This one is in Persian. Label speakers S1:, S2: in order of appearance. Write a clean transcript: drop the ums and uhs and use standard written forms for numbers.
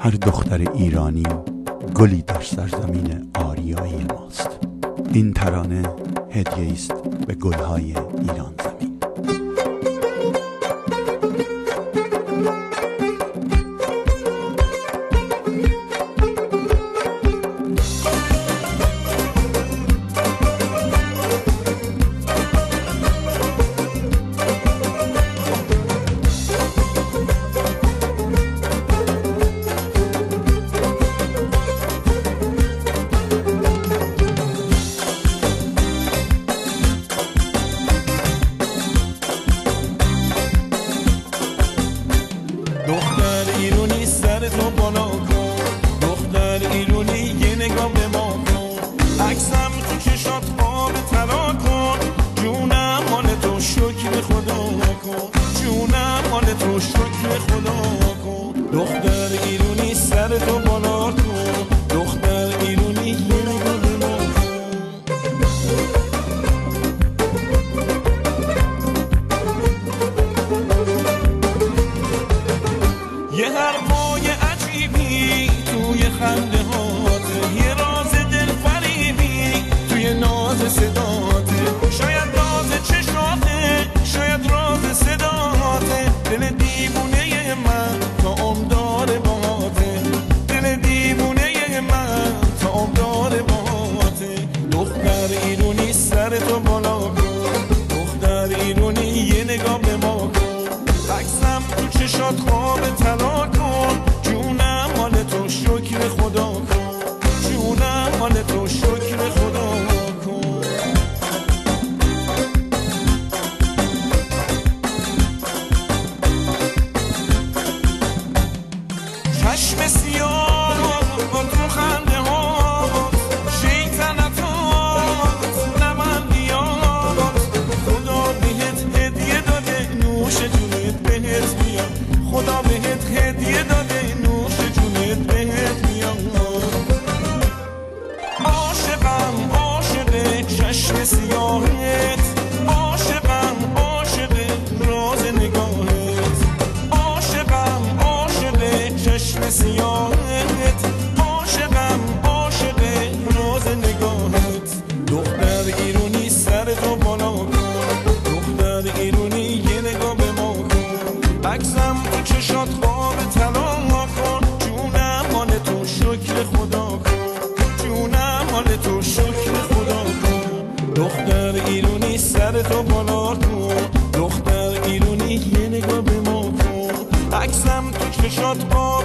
S1: هر دختر ایرانی گلی در سرزمین آریایی ماست. این ترانه هدیه است به گلهای ایران زمین.
S2: دختر ایرونی سرتو بالا کن، دختر ایرونی یه نگاه به ما کن، عکسم تو چشات خواب طلا کن، جونم مال تو شکر خدا کن، جونم مال تو شکر خدا کن. دختر ایرونی سرتو بالا کن، دختر ایرونی یه نگاه به ما کن. یه حرفای عجیبی توی خنده هاته، یه راز دل فریبی توی ناز صداته، شاید راز چشاته، شاید راز صداته، دل دیوونه من تا عمر باته، دل دیوونه من تا عمر باته. دختر ایرونی سرتو بالا کن، دختر ایرونی یه نگاه به ما کن، عکسم تو چشات خواب طلا کن، جونم مال تو شکر خدا کن، جونم مال تو شکر خدا کن. چشم سیاه تو خنده ها، شیطنتات نمندیات، خدا بهت هدیه داده نوش جونت بهت میاد، خدا بهت هدیه داده نوش جونت بهت میاد. عاشقم عاشق چشم سیاهت، عاشقم عاشق راز نگاهت، عاشقم عاشق چشم سیاهت، عاشقم عاشق راز نگاهت. دختر ایرونی سرتو بالا کن، دختر ایرونی یه نگاه به ما کن، عکسم تو چشات خواب طلا کن، جونم مال تو شکر خدا کن، جونم مال تو شکر خدا کن. دختر ایرونی سرتو بالا کن، دختر ایرونی یه نگاه به ما کن، عکسم تو چشات خواب